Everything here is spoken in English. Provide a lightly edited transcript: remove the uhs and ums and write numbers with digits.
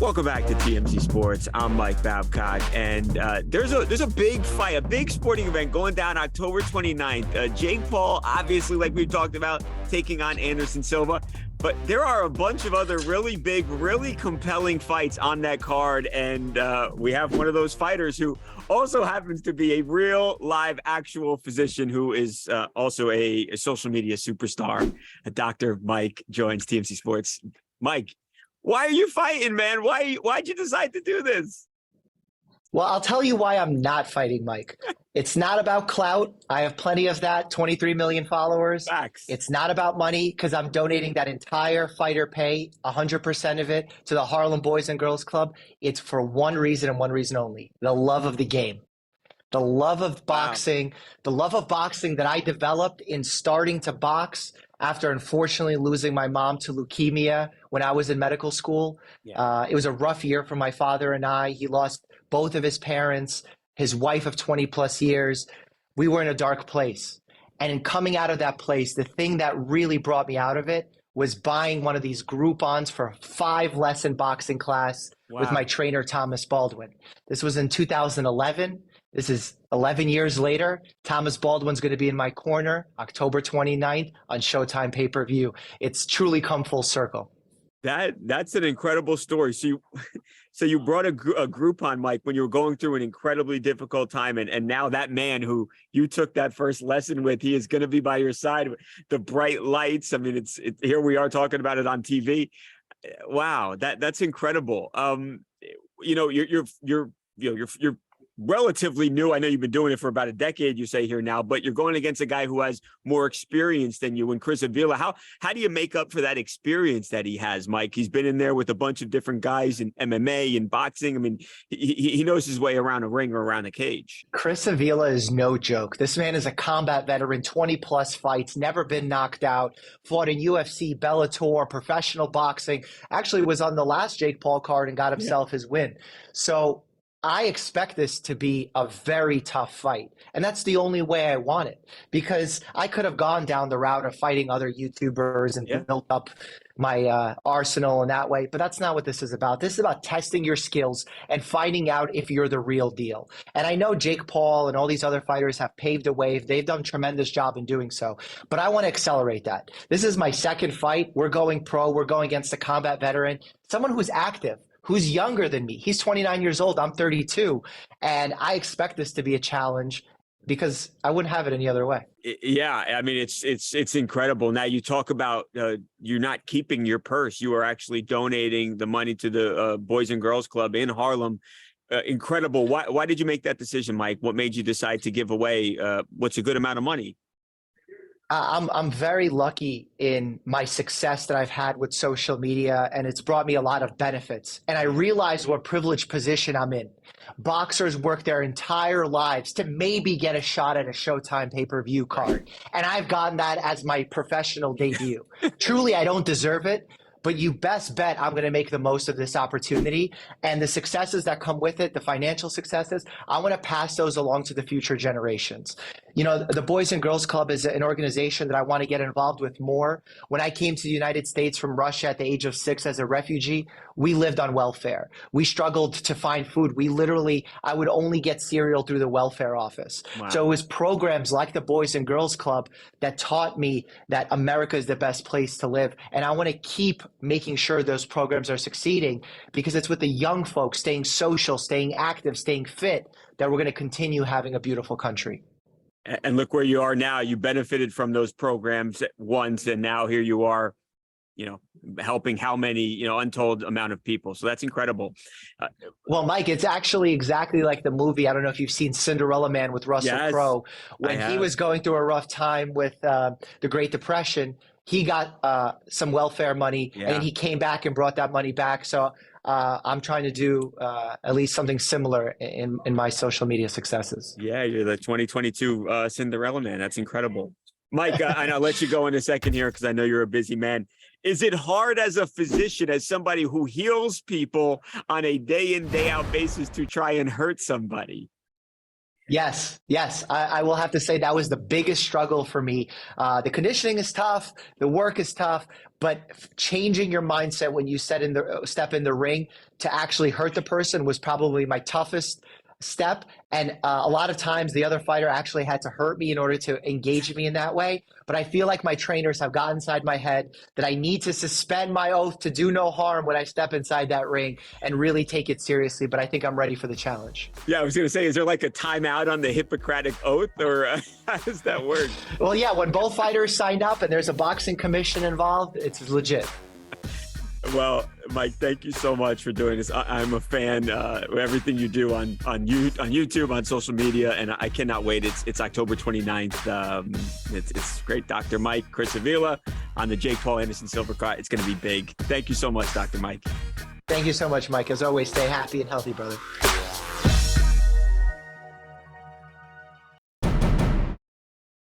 Welcome back to TMZ Sports. I'm Mike Babcock, and there's a big fight, a big sporting event going down October 29th. Jake Paul, obviously, like we talked about, taking on Anderson Silva, but there are a bunch of other really big, really compelling fights on that card, and we have one of those fighters who also happens to be a real, live, actual physician who is also a social media superstar. Dr. Mike joins TMZ Sports. Mike, why are you fighting, man? Why'd you decide to do this? Well, I'll tell you why I'm not fighting, Mike. It's not about clout. I have plenty of that, 23 million followers. Facts. It's not about money because I'm donating that entire fighter pay, 100% of it, to the Harlem Boys and Girls Club. It's for one reason and one reason only: the love of the game. The love of boxing, the love of boxing that I developed in starting to box after unfortunately losing my mom to leukemia when I was in medical school. It was a rough year for my father and I. He lost both of his parents, his wife of 20 plus years. We were in a dark place. And in coming out of that place, the thing that really brought me out of it was buying one of these Groupons for a 5-lesson boxing class with my trainer, Thomas Baldwin. This was in 2011. This is 11 years later. Thomas Baldwin's going to be in my corner October 29th on Showtime pay-per-view. It's truly come full circle. That's an incredible story. So you brought a Groupon, Mike, when you were going through an incredibly difficult time, and now that man who you took that first lesson with, he is going to be by your side. The bright lights. I mean, here we are talking about it on TV. Wow, that's incredible. You're relatively new. I know you've been doing it for about a decade, you say here now, but you're going against a guy who has more experience than you, and Chris Avila. How do you make up for that experience that he has, Mike? He's been in there with a bunch of different guys in MMA and boxing. I mean, he knows his way around a ring or around a cage. Chris Avila is no joke. This man is a combat veteran, 20 plus fights, never been knocked out, fought in UFC, Bellator, professional boxing, actually was on the last Jake Paul card and got himself his win. So I expect this to be a very tough fight. And that's the only way I want it, because I could have gone down the route of fighting other YouTubers and built up my arsenal in that way. But that's not what this is about. This is about testing your skills and finding out if you're the real deal. And I know Jake Paul and all these other fighters have paved a way. They've done a tremendous job in doing so. But I want to accelerate that. This is my second fight. We're going pro. We're going against a combat veteran, someone who's active, who's younger than me. He's 29 years old. I'm 32. And I expect this to be a challenge because I wouldn't have it any other way. Yeah, I mean, it's incredible. Now you talk about you're not keeping your purse. You are actually donating the money to the Boys and Girls Club in Harlem. Incredible. Why did you make that decision, Mike? What made you decide to give away what's a good amount of money? I'm very lucky in my success that I've had with social media, and it's brought me a lot of benefits. And I realize what privileged position I'm in. Boxers work their entire lives to maybe get a shot at a Showtime pay-per-view card. And I've gotten that as my professional debut. Truly, I don't deserve it, but you best bet I'm going to make the most of this opportunity. And the successes that come with it, the financial successes, I want to pass those along to the future generations. You know, the Boys and Girls Club is an organization that I want to get involved with more. When I came to the United States from Russia at the age of 6 as a refugee, we lived on welfare. We struggled to find food. I would only get cereal through the welfare office. Wow. So it was programs like the Boys and Girls Club that taught me that America is the best place to live. And I want to keep making sure those programs are succeeding, because it's with the young folks staying social, staying active, staying fit, that we're going to continue having a beautiful country. And look where you are now. You benefited from those programs once, and now here you are, helping how many, untold amount of people. So that's incredible. Well, Mike, it's actually exactly like the movie. I don't know if you've seen Cinderella Man with Russell Crowe. When he was going through a rough time with the Great Depression, he got some welfare money, and then he came back and brought that money back. So I'm trying to do at least something similar in my social media successes. Yeah, you're the 2022 Cinderella Man. That's incredible. Mike, I'll let you go in a second here because I know you're a busy man. Is it hard as a physician, as somebody who heals people on a day in, day out basis, to try and hurt somebody? Yes, yes. I will have to say that was the biggest struggle for me. The conditioning is tough, the work is tough, but changing your mindset when you step in the ring to actually hurt the person was probably my toughest step. And a lot of times the other fighter actually had to hurt me in order to engage me in that way. But I feel like my trainers have got inside my head that I need to suspend my oath to do no harm when I step inside that ring and really take it seriously. But I think I'm ready for the challenge. Yeah, I was going to say, is there like a timeout on the Hippocratic Oath, or how does that work? Well, yeah, when both fighters signed up and there's a boxing commission involved, it's legit. Well, Mike, thank you so much for doing this. I'm a fan of everything you do on YouTube, on social media, and I cannot wait. It's October 29th. It's great. Dr. Mike Chris Avila on the Jake Paul Anderson Silver Card. It's going to be big. Thank you so much, Dr. Mike. Thank you so much, Mike. As always, stay happy and healthy, brother.